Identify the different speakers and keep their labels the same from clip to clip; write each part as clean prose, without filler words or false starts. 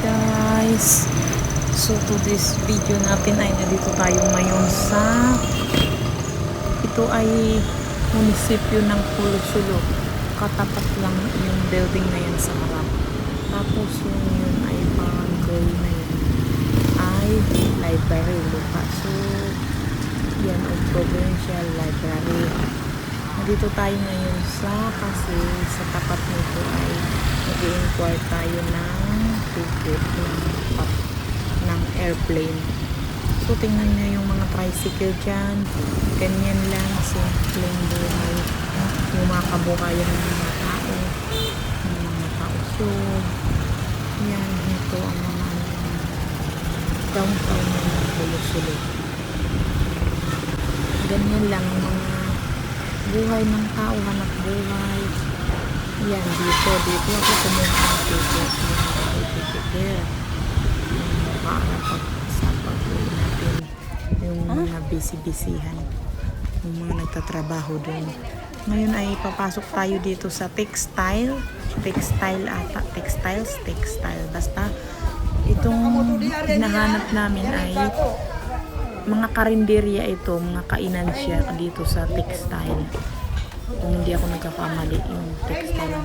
Speaker 1: guys, so to this video natin ay nandito tayo ngayon sa ito ay munisipyo ng Pulusulog. Katapat lang yung building na yan sa harap, tapos yung yun ay barangay na yun ay library lupa. So yan ang provincial library. Nandito tayo ngayon kasi sa tapat nito ay nag-i-inquire tayo ng ticket ng airplane. So tingnan nyo yung mga tricycle dyan, ganyan lang, simpleng buhay, yung mga kabukayan ng mga tao, ng mga kausog. Yan, ito ang mga downtown ng Pulusulog. Ganyan lang ang mga buhay ng tao, hanap buhay. Yan, dito ako kumuha ng ticket. There. Para sa pag-uwi natin yung mga busy-busyhan, yung mga nagtatrabaho doon. Ngayon ay papasok tayo dito sa textile basta itong hinahanap namin ay mga karinderya ito, mga kainan siya dito sa textile. Kung hindi ako nagkakamali, yung textile.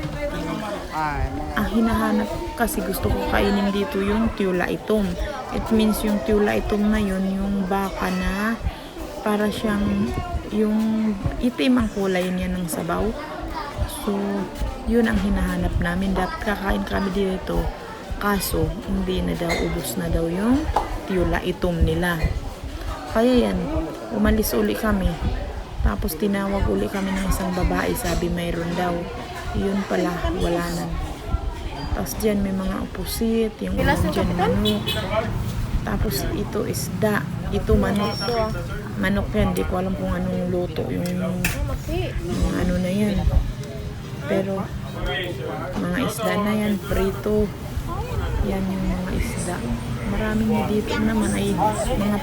Speaker 1: Ang hinahanap kasi gusto ko kainin dito yung tula itom. It means yung tula itom na yun, yung baka na para siyang yung itim ang kulay niya ng sabaw. So yun ang hinahanap namin. Dapat kakain kami dito, kaso hindi na daw, ubos na daw yung tula itom nila. Kaya yan, umalis uli kami. Tapos tinawag uli kami ng isang babae, sabi mayroon daw. Yun pala, wala na. Tapos dyan may mga opposite, yung dyan manok. Tapos ito isda, ito manok. Manok yan, di ko alam kung anong luto, yung ano na yan. Pero mga isda na yan, prito. Yan yung mga isda. Maraming na dito naman ay mga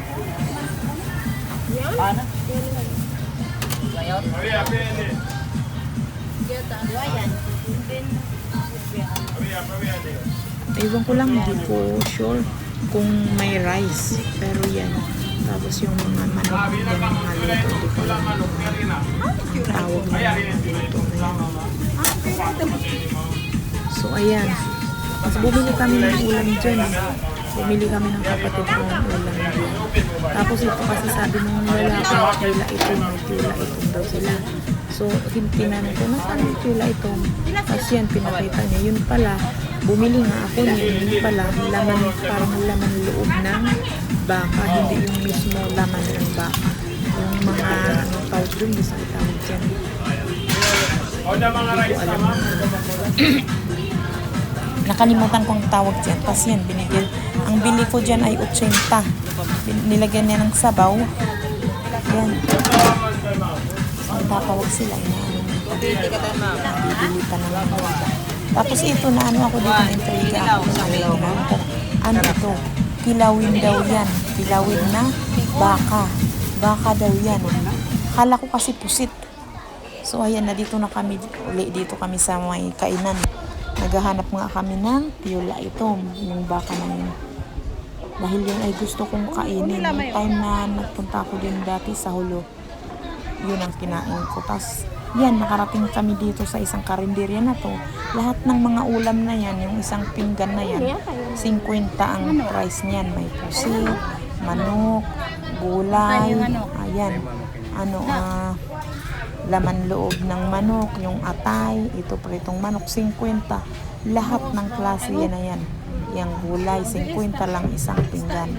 Speaker 1: ewan ko lang, hindi ko sure kung may rice, pero yan. Tapos yung mga manok yan, mga luto, hindi ko alam ang tawag na luto na yan. So ayan, mas bumili kami ng ulam dyan. Bumili kami ng kapatid ko ng ulam dyan. Tapos ito kasi sabi nung lalaki, tula itom, may tula itom daw sila. So tinanong ko, nasaan yung tula itom? Tapos yan, pinakita niya. Yun pala, bumili nga ako niya. Yun pala, laman, parang laman loob ng baka. Hindi yung mismo laman ng baka. Yung mga tawag dun, gusto ko tawag dyan. Hindi ko alam na. Nakalimutan kong tawag dyan. Tapos yan, binigil. Ang bili ko dyan ay 80. Nilagyan niya ng sabaw. Yan. Ang tatawag sila. Bibili pa ng mga. Tapos ito na ano ako dito, intriga ako. Ano ito? Kilawin daw yan. Kilawin na baka. Baka daw yan. Kala ko kasi pusit. So ayan na, dito na kami. Uli dito kami sa may kainan. Naghahanap nga kami ng tula itom, yung baka na yun. Dahil yun ay gusto kong kainin. Yung time na nagpunta ako din dati sa Hulo, yun ang kinain ko. Tapos yan, nakarating kami dito sa isang karinderya na to. Lahat ng mga ulam na yan, yung isang pinggan na yan, 50 ang price niyan. May pusi, manok, gulay, ayan, laman loob ng manok, yung atay, ito pritong manok, 50. Lahat ng klase yan na yan. Yung gulay, 50 lang isang pinggan.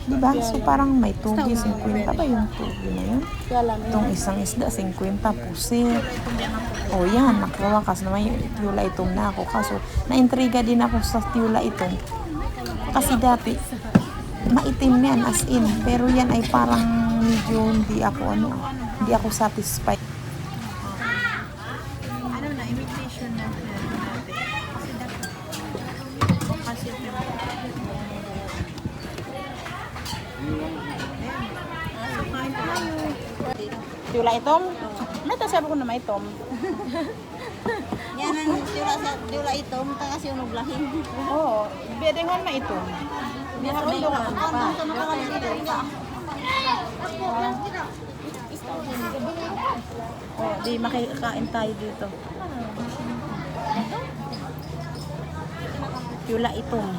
Speaker 1: Diba? So parang may tugi, 50 ba yung tugi na yun? Itong isang isda, 50, pusi. O yan, nakawakas na may tula itom na ako. Kaso, naintriga din ako sa tula itom. Kasi dati, maitim yan as in. Pero yan ay parang medyo hindi ako satisfied.
Speaker 2: Ano na, imitation na natin. Kasi
Speaker 1: Tula itom? May tasabi ko na may itom.
Speaker 2: yan ang tula itom. kasi yung naglahin.
Speaker 1: Oo, bedengan na ito.
Speaker 2: Biasa ba yung nakakalimutan?
Speaker 1: Oh, di makikain tayo dito. Yula itong.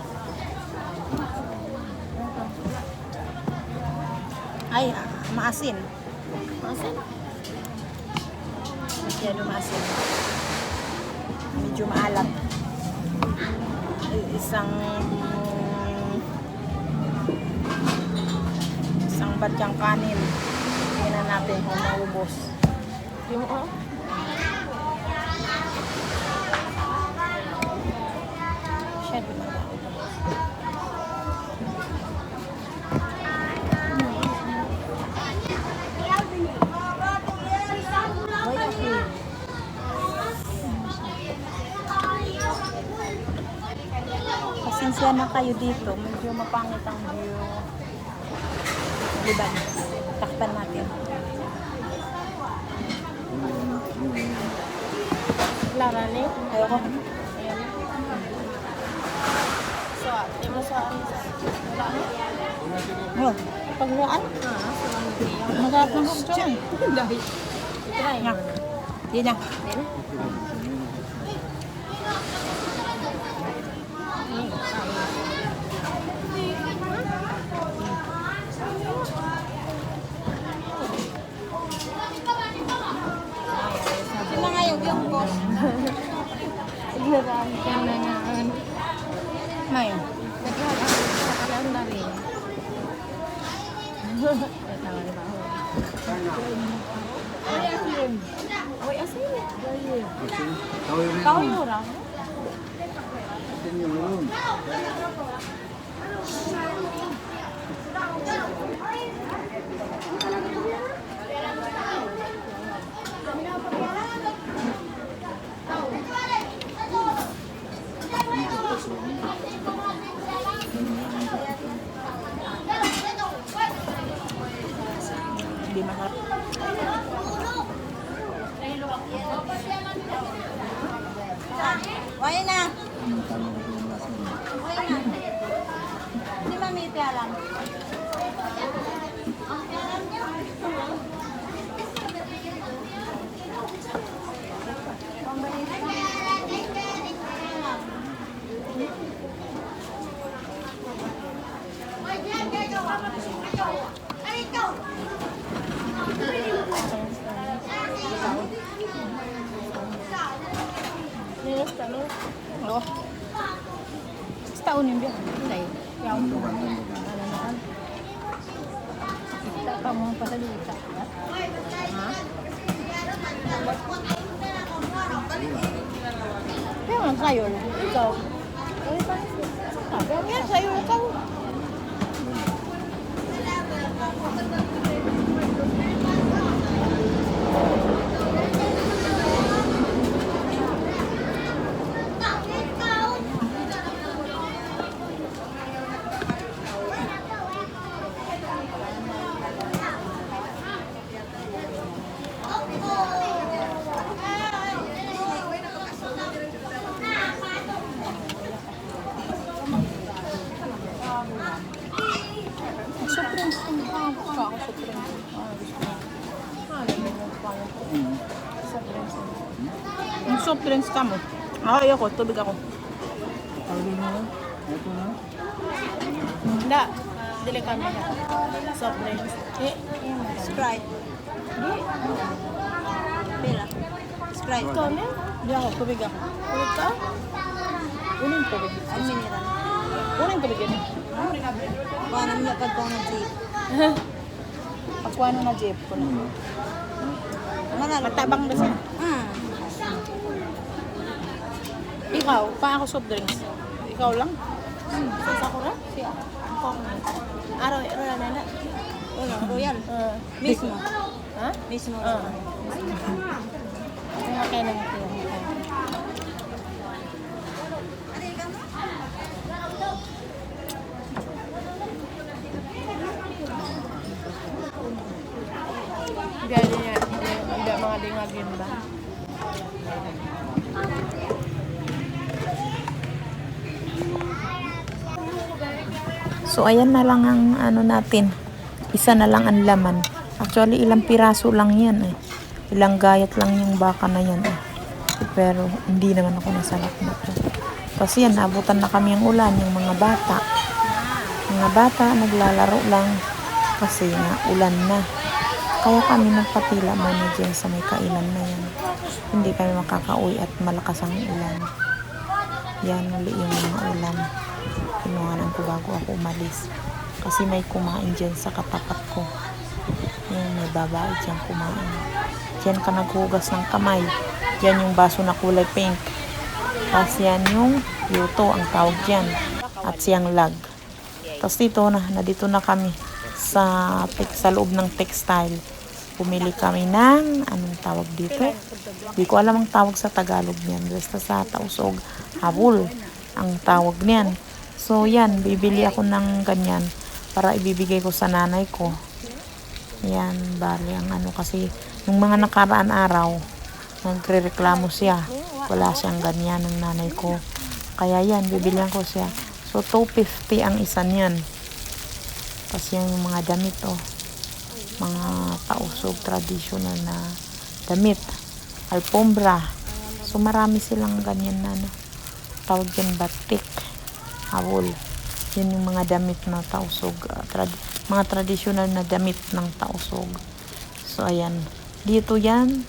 Speaker 1: Ay, maasin.
Speaker 2: Maasin?
Speaker 1: Masyado maasin. Medyo maalat. Isang batyang kanin. Tingnan natin kung maubos.
Speaker 2: Yung
Speaker 1: Masyado maalat. Pasensya na kayo dito. Medyo mapangit ang view. Liban. Takpan natin.
Speaker 2: Clara ni?
Speaker 1: Ayoko.
Speaker 2: Ayan. So, di mo sa wala na?
Speaker 1: Oh, pagluan. Masarap ng gusto.
Speaker 2: Dahil. Try.
Speaker 1: Nga. Di na.
Speaker 2: Di mga yung boss. Ignorant ka na nga.
Speaker 1: May.
Speaker 2: Nagkakaroon na rin. Tawa na ba ako? Ay, asin. Uy, asin. Kahoy mo lang.
Speaker 1: Hindi masarap.
Speaker 2: Why na? Why na? Di ba may lang? Nilas tanong.
Speaker 1: Oo. Sa taon yung biyak.
Speaker 2: Dahil.
Speaker 1: Yaw.
Speaker 2: Kita pa mo pasalita.
Speaker 1: Ha? Kaya nga sa'yo lang. Ikaw. Kaya nga sa'yo ikaw. Supreme. Ako supreme. Yung soft drinks ka mo. Ako, ayoko. Tubig ako.
Speaker 2: Hindi. Dili kami na. Soft drinks. Sprite. Pila. Sprite.
Speaker 1: Ikaw na? Hindi ako. Tubig ako.
Speaker 2: Ulit ka?
Speaker 1: Unang tubig.
Speaker 2: Ang mineral.
Speaker 1: Unang tubig yun.
Speaker 2: Paano mo pagkaw na jeep?
Speaker 1: Pagkuha na jeep ko na. Matabang na siya. Ikaw, pa ako soft drinks. Ikaw lang?
Speaker 2: Sa Sakura? Siya. Araw, na na. Wala, royal. Mismo.
Speaker 1: Ha?
Speaker 2: Mismo.
Speaker 1: Ang okay lang ito.
Speaker 2: Gaya niya. Hindi mga dingagin ba?
Speaker 1: So, ayan na lang ang ano natin. Isa na lang ang laman. Actually, ilang piraso lang yan eh. Ilang gayat lang yung baka na yan eh. Pero, hindi naman ako nasalak na to. Kasi yan, nabutan na kami ang ulan, yung mga bata. Mga bata, naglalaro lang. Kasi nga, ulan na. Kaya kami nagpatila muna dyan sa may kainan na yan. Hindi kami makakauwi at malakas ang ulan. Yan uli yung mga ulam. Kinuhanan ko bago ako umalis. Kasi may kumain dyan sa katapat ko. Yan, may babae dyan kumain. Dyan ka naghugas ng kamay. Dyan yung baso na kulay pink. Tapos yan yung yuto, ang tawag dyan. At siyang lag. Tapos dito na kami sa loob ng textile. Pumili kami ng, anong tawag dito? Hindi ko alam ang tawag sa Tagalog niyan. Basta sa Tausog, habol ang tawag niyan. So yan, bibili ako ng ganyan para ibibigay ko sa nanay ko. Yan, bali ang ano kasi, nung mga nakaraan araw, nagre-reklamo siya. Wala siyang ganyan ng nanay ko. Kaya yan, bibilihan ko siya. So, 250 ang isa niyan. Tapos yan yung mga damit, oh. Mga Tausog traditional na damit. Alpombra. So, marami silang ganyan na, ano. Tawag yan, batik. Hawol. Yan yung mga damit na Tausog. Mga traditional na damit ng Tausog. So, ayan. Dito yan,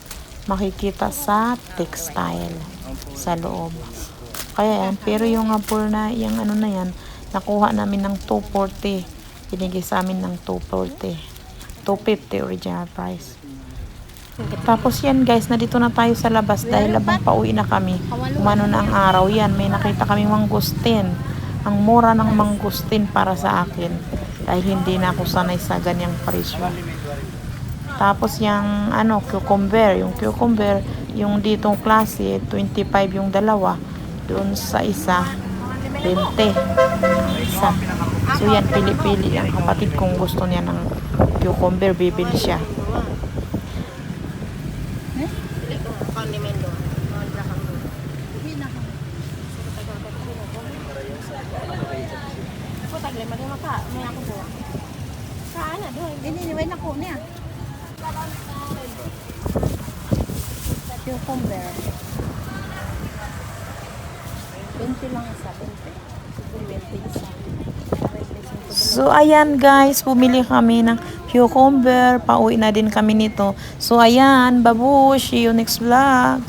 Speaker 1: makikita sa textile. Sa loob. Kaya yan, pero yung apple na, yung ano na yan, nakuha namin ng 240. Binigay sa amin ng 240. 250 original price. Tapos yan guys, na dito na tayo sa labas dahil labang pauwi na kami. Umano na ang araw yan, may nakita kami mangustin. Ang mura ng mangustin para sa akin. Dahil hindi na ako sanay sa ganyang presyo. Tapos yung ano, cucumber. Yung cucumber, yung ditong klase, 25 yung dalawa. Doon sa isa, 20. Isa. So yan, pili-pili ang kapatid kung gusto niya ng cucumber, bibili siya.
Speaker 2: Cucumber. 20 lang isa, 20 isa.
Speaker 1: So, ayan guys, bumili kami ng cucumber. Pauwi na din kami nito. So, ayan, babush. See you next vlog.